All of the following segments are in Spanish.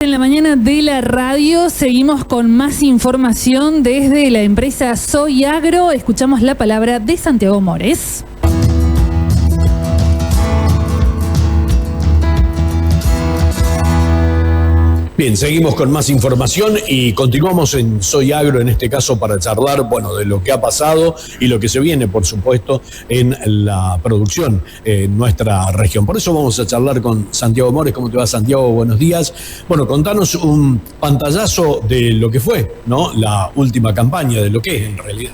En la mañana de la radio seguimos con más información desde la empresa Soy Agro. Escuchamos la palabra de Santiago Mores. Bien, seguimos con más información y continuamos en Soy Agro, en este caso para charlar, de lo que ha pasado y lo que se viene, por supuesto, en la producción en nuestra región. Por eso vamos a charlar con Santiago Mores. ¿Cómo te va, Santiago? Buenos días. Contanos un pantallazo de lo que fue, ¿no?, la última campaña, de lo que es en realidad.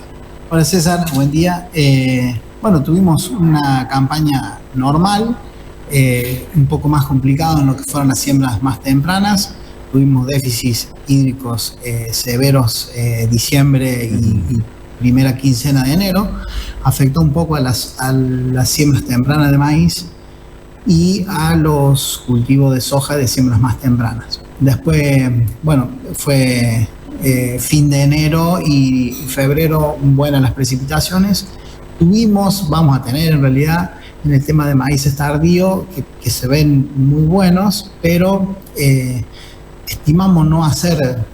Hola, César, buen día. Tuvimos una campaña normal, un poco más complicado en lo que fueron las siembras más tempranas. Tuvimos déficits hídricos severos diciembre y primera quincena de enero. Afectó un poco a las siembras tempranas de maíz y a los cultivos de soja de siembras más tempranas. Después, fue fin de enero y febrero buenas las precipitaciones. Vamos a tener en realidad en el tema de maíces tardío que se ven muy buenos, pero estimamos no hacer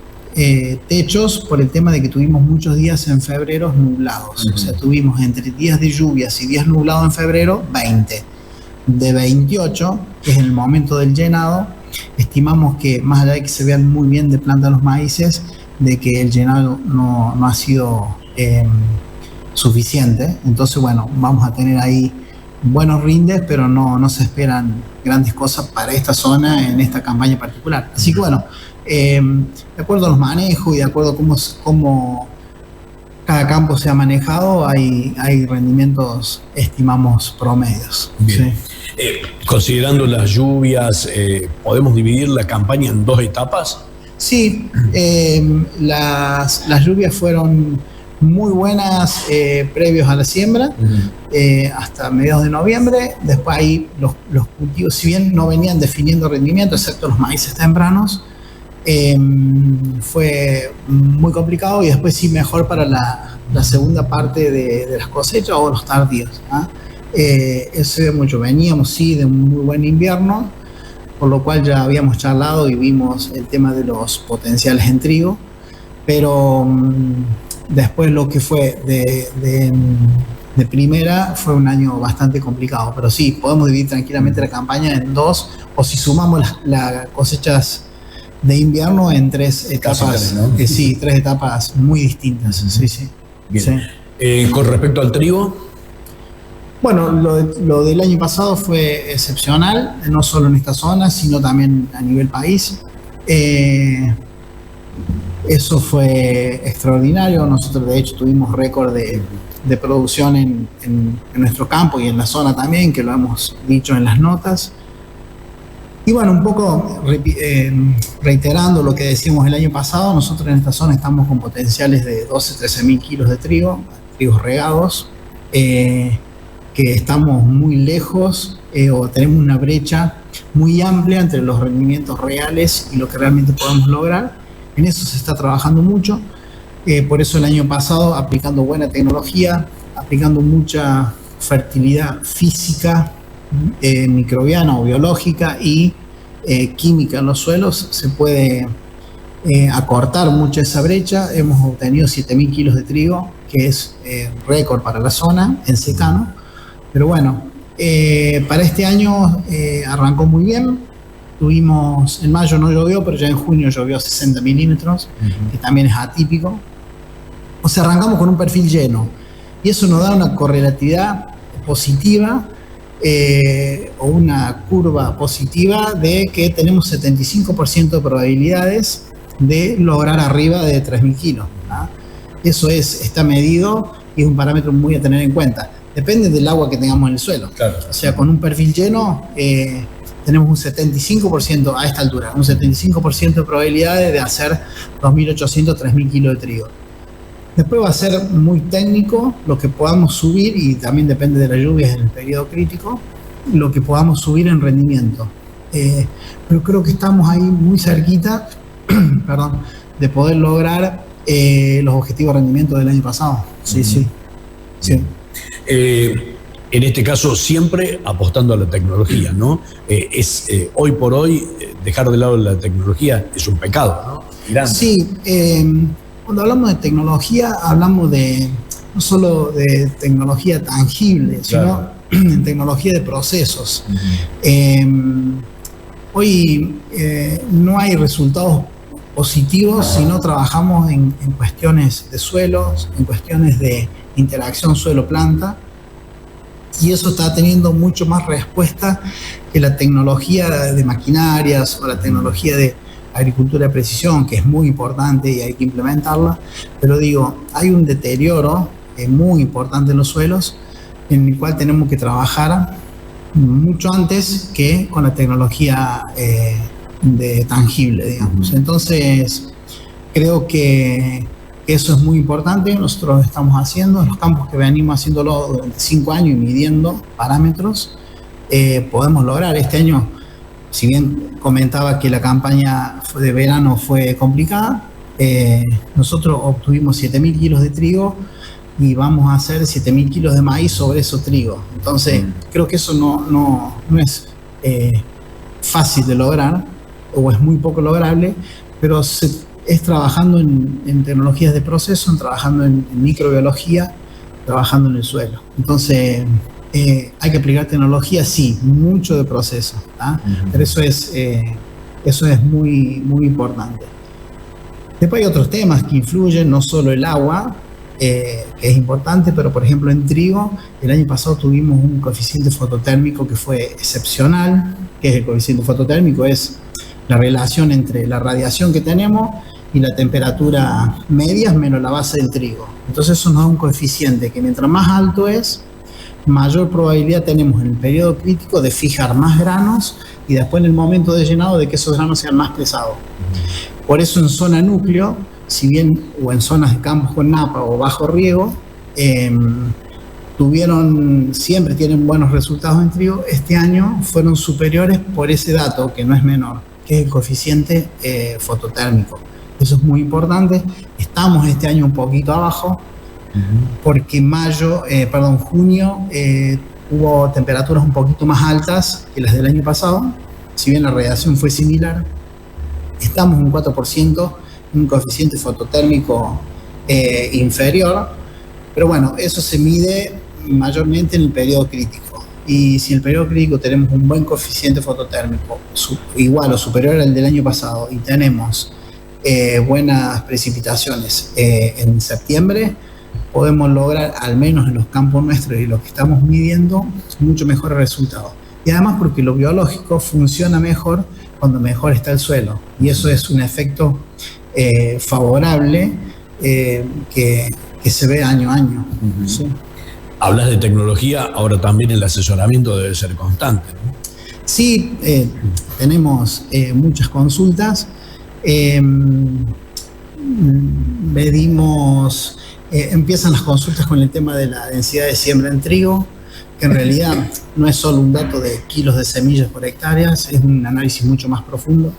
techos por el tema de que tuvimos muchos días en febrero nublados. O sea, tuvimos entre días de lluvias y días nublados en febrero 20. De 28, que es el momento del llenado, estimamos que más allá de que se vean muy bien de planta los maíces, de que el llenado no ha sido suficiente. Entonces, vamos a tener ahí buenos rindes, pero no se esperan grandes cosas para esta zona en esta campaña particular. Así que de acuerdo a los manejos y de acuerdo a cómo cada campo se ha manejado, hay rendimientos, estimamos, promedios. Bien. ¿Sí? Considerando las lluvias, ¿podemos dividir la campaña en dos etapas? Sí, las lluvias fueron muy buenas previos a la siembra, hasta mediados de noviembre. Después ahí los cultivos, si bien no venían definiendo rendimiento, excepto los maíces tempranos, fue muy complicado, y después sí mejor para la segunda parte de las cosechas o los tardíos. Eso se ve mucho. Veníamos de un muy buen invierno, por lo cual ya habíamos charlado y vimos el tema de los potenciales en trigo, pero después lo que fue de primera fue un año bastante complicado. Pero sí, podemos dividir tranquilamente la campaña en dos, o si sumamos las cosechas de invierno, en tres etapas. ¿No? Sí, tres etapas muy distintas. Sí. Bien. Sí. Con respecto al trigo. Lo del año pasado fue excepcional, no solo en esta zona, sino también a nivel país. Eso fue extraordinario. Nosotros, de hecho, tuvimos récord de producción en nuestro campo y en la zona también, que lo hemos dicho en las notas. Y un poco reiterando lo que decíamos el año pasado, nosotros en esta zona estamos con potenciales de 13 mil kilos de trigos regados, que estamos muy lejos, o tenemos una brecha muy amplia entre los rendimientos reales y lo que realmente podemos lograr. En eso se está trabajando mucho, por eso el año pasado, aplicando buena tecnología, aplicando mucha fertilidad física, microbiana o biológica y química en los suelos, se puede acortar mucho esa brecha. Hemos obtenido 7.000 kilos de trigo, que es récord para la zona en secano. Pero para este año arrancó muy bien. Tuvimos, en mayo no llovió, pero ya en junio llovió 60 milímetros, que también es atípico. O sea, arrancamos con un perfil lleno, y eso nos da una correlatividad positiva, o una curva positiva de que tenemos 75% de probabilidades de lograr arriba de 3.000 kilos. Eso está medido y es un parámetro muy a tener en cuenta. Depende del agua que tengamos en el suelo. Claro. O sea, con un perfil lleno tenemos un 75% a esta altura, un 75% de probabilidades de hacer 2.800, 3.000 kilos de trigo. Después va a ser muy técnico lo que podamos subir, y también depende de las lluvias en el periodo crítico, lo que podamos subir en rendimiento. Pero creo que estamos ahí muy cerquita de poder lograr los objetivos de rendimiento del año pasado. Sí. En este caso, siempre apostando a la tecnología, ¿no? Hoy por hoy, dejar de lado la tecnología es un pecado, ¿no? Grande. Sí, cuando hablamos de tecnología, hablamos no solo de tecnología tangible, Claro. sino de tecnología de procesos. Hoy no hay resultados positivos si no trabajamos en cuestiones de suelos, en cuestiones de interacción suelo-planta, y eso está teniendo mucho más respuesta que la tecnología de maquinarias o la tecnología de agricultura de precisión, que es muy importante y hay que implementarla, pero digo, hay un deterioro muy importante en los suelos en el cual tenemos que trabajar mucho antes que con la tecnología tangible, digamos. Entonces, creo que eso es muy importante. Nosotros estamos haciendo, en los campos que venimos haciéndolo durante 5 años y midiendo parámetros, podemos lograr. Este año, si bien comentaba que la campaña de verano fue complicada, nosotros obtuvimos 7.000 kilos de trigo y vamos a hacer 7.000 kilos de maíz sobre esos trigos. Entonces, creo que eso no es fácil de lograr, o es muy poco lograble, pero es trabajando en tecnologías de proceso, trabajando en microbiología, trabajando en el suelo. Entonces, hay que aplicar tecnología, sí, mucho de proceso, ¿tá? Pero eso es muy, muy importante. Después hay otros temas que influyen, no solo el agua, que es importante, pero por ejemplo en trigo, el año pasado tuvimos un coeficiente fototérmico que fue excepcional. ¿Qué es el coeficiente fototérmico? Es la relación entre la radiación que tenemos y la temperatura media menos la base del trigo. Entonces eso nos da un coeficiente que mientras más alto es, mayor probabilidad tenemos en el periodo crítico de fijar más granos y después en el momento de llenado de que esos granos sean más pesados. Por eso en zona núcleo, si bien o en zonas de campos con napa o bajo riego, siempre tienen buenos resultados en trigo. Este año fueron superiores por ese dato, que no es menor, que es el coeficiente fototérmico. Eso es muy importante. Estamos este año un poquito abajo, porque junio hubo temperaturas un poquito más altas que las del año pasado. Si bien la radiación fue similar, estamos un 4%, un coeficiente fototérmico inferior, pero bueno, eso se mide mayormente en el periodo crítico. Y si en el periodo crítico tenemos un buen coeficiente fototérmico, igual o superior al del año pasado, y tenemos buenas precipitaciones en septiembre, podemos lograr, al menos en los campos nuestros y los que estamos midiendo, mucho mejores resultados. Y además porque lo biológico funciona mejor cuando mejor está el suelo, y eso es un efecto favorable que se ve año a año. ¿Sí? Hablas de tecnología, ahora también el asesoramiento debe ser constante, ¿no? Sí, tenemos muchas consultas. Medimos, empiezan las consultas con el tema de la densidad de siembra en trigo, que en realidad no es solo un dato de kilos de semillas por hectárea, es un análisis mucho más profundo,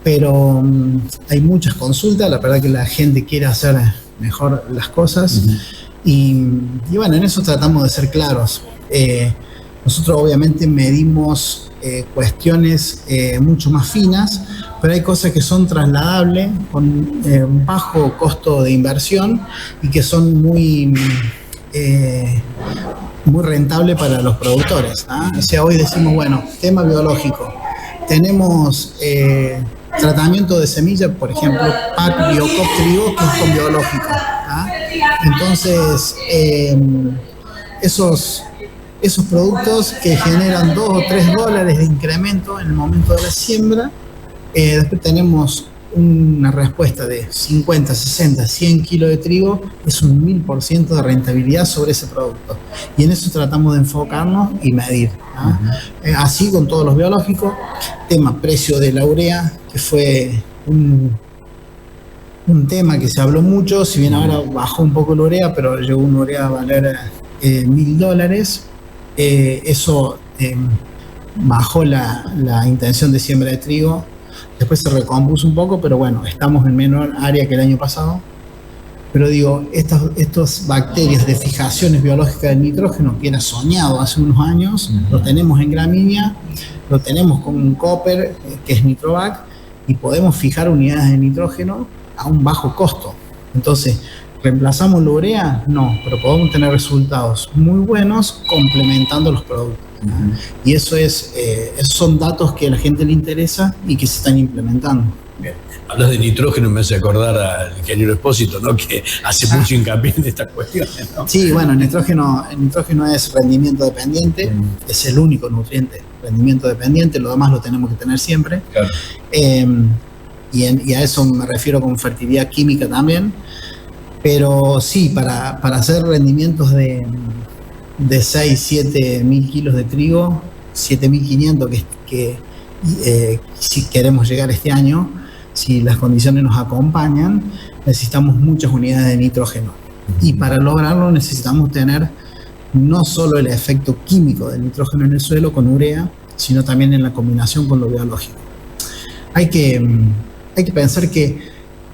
pero hay muchas consultas. La verdad que la gente quiere hacer mejor las cosas, y bueno, en eso tratamos de ser claros. Nosotros obviamente medimos cuestiones mucho más finas, pero hay cosas que son trasladables con un bajo costo de inversión y que son muy rentables para los productores, ¿ah? O sea, hoy decimos, bueno, tema biológico, tenemos tratamiento de semillas, por ejemplo, PAC Biocop Trigo, que es con biológico, ¿ah? Entonces, esos productos que generan $2 o $3 de incremento en el momento de la siembra, después tenemos una respuesta de 50, 60, 100 kilos de trigo, es un 1000% de rentabilidad sobre ese producto. Y en eso tratamos de enfocarnos y medir, ¿no? Así con todos los biológicos. Tema precio de la urea, que fue un tema que se habló mucho, si bien ahora bajó un poco la urea, pero llegó una urea a valer $1000. Eso bajó la intención de siembra de trigo. Después se recompuso un poco, pero bueno, estamos en menor área que el año pasado. Pero digo, estas bacterias de fijaciones biológicas del nitrógeno que era soñado hace unos años, lo tenemos en gramínea, lo tenemos con un copper que es Nitrovac, y podemos fijar unidades de nitrógeno a un bajo costo. Entonces, ¿reemplazamos la urea? No, pero podemos tener resultados muy buenos complementando los productos. Y eso esos son datos que a la gente le interesa y que se están implementando. Bien. Hablas de nitrógeno, me hace acordar al ingeniero Espósito, ¿no? Que hace mucho hincapié en estas cuestiones, ¿no? Sí, bueno, el nitrógeno es rendimiento dependiente, es el único nutriente rendimiento dependiente, lo demás lo tenemos que tener siempre. Claro. Y a eso me refiero con fertilidad química también. Pero sí, para hacer rendimientos de 6, 7 mil kilos de trigo, 7.500 que si queremos llegar este año, si las condiciones nos acompañan, necesitamos muchas unidades de nitrógeno. Y para lograrlo necesitamos tener no solo el efecto químico del nitrógeno en el suelo con urea, sino también en la combinación con lo biológico. Hay que pensar que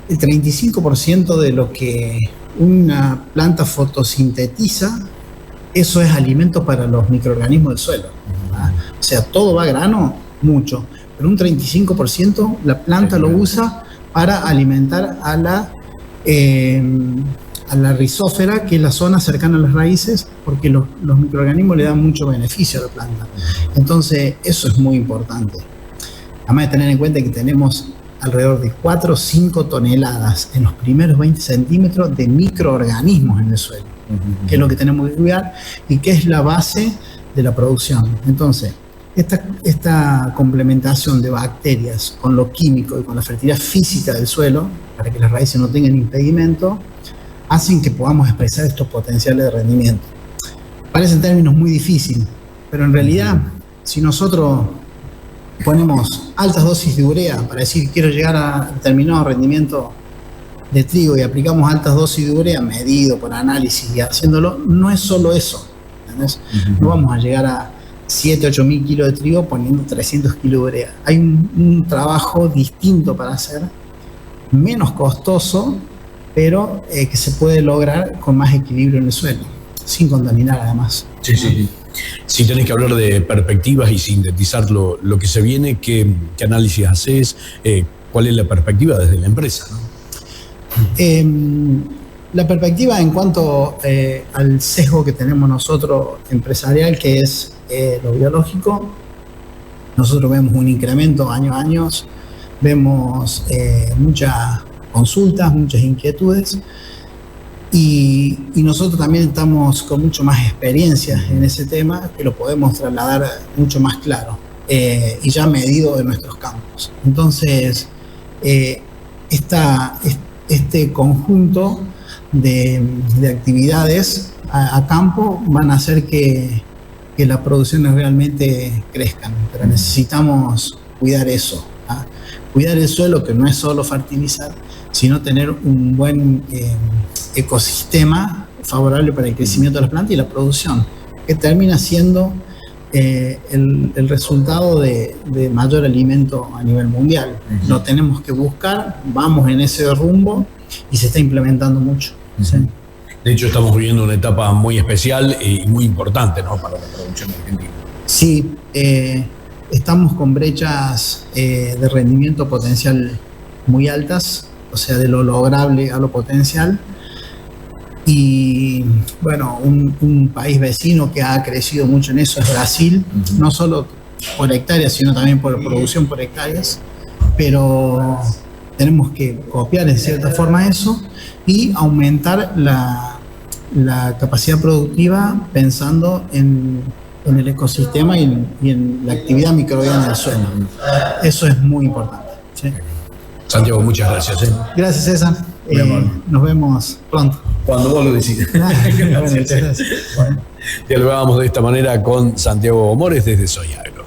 el 35% de lo que una planta fotosintetiza, eso es alimento para los microorganismos del suelo. ¿Verdad? O sea, todo va a grano, mucho, pero un 35% la planta lo usa para alimentar a la rizósfera, que es la zona cercana a las raíces, porque los microorganismos le dan mucho beneficio a la planta. Entonces, eso es muy importante. Además de tener en cuenta que tenemos alrededor de 4 o 5 toneladas en los primeros 20 centímetros de microorganismos en el suelo, que es lo que tenemos que cuidar y que es la base de la producción. Entonces, esta complementación de bacterias con lo químico y con la fertilidad física del suelo, para que las raíces no tengan impedimento, hacen que podamos expresar estos potenciales de rendimiento. Parecen términos muy difíciles, pero en realidad, si nosotros ponemos altas dosis de urea para decir quiero llegar a determinado rendimiento de trigo y aplicamos altas dosis de urea medido por análisis y haciéndolo, no es solo eso, ¿entendés? No vamos a llegar a 7, 8 mil kilos de trigo poniendo 300 kilos de urea. Hay un trabajo distinto para hacer, menos costoso, pero que se puede lograr con más equilibrio en el suelo, sin contaminar además. Sí. Si tenés que hablar de perspectivas y sintetizar lo que se viene, ¿qué análisis haces? ¿Cuál es la perspectiva desde la empresa, ¿no? La perspectiva en cuanto al sesgo que tenemos nosotros empresarial, que es lo biológico, nosotros vemos un incremento año a año, vemos muchas consultas, muchas inquietudes, y nosotros también estamos con mucho más experiencia en ese tema, que lo podemos trasladar mucho más claro y ya medido en nuestros campos. Entonces, este conjunto de actividades a campo van a hacer que las producciones realmente crezcan, pero necesitamos cuidar eso, ¿ah? Cuidar el suelo, que no es solo fertilizar, sino tener un buen ecosistema favorable para el crecimiento de las plantas y la producción, que termina siendo el resultado de mayor alimento a nivel mundial. Lo tenemos que buscar, vamos en ese rumbo y se está implementando mucho. ¿Sí? De hecho, estamos viviendo una etapa muy especial y muy importante, ¿no?, para la producción argentina. Sí, estamos con brechas de rendimiento potencial muy altas, o sea, de lo lograble a lo potencial. Y bueno, un país vecino que ha crecido mucho en eso es Brasil, no solo por hectáreas, sino también por producción por hectáreas, pero tenemos que copiar en cierta forma eso y aumentar la capacidad productiva pensando en el ecosistema y en la actividad microbiana del suelo. Eso es muy importante. ¿Sí? Santiago, muchas gracias. Gracias, César. Nos vemos pronto. Cuando vos lo decidas. Gracias. Bueno, dialogábamos de esta manera con Santiago Mores desde Soy Agro.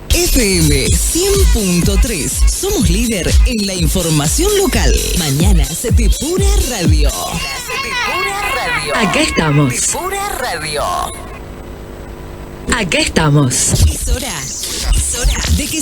FM 100.3. Somos líder en la información local. Mañana Setipura Radio. Acá estamos. Setipura Radio. Acá estamos. Emisora Es hora de que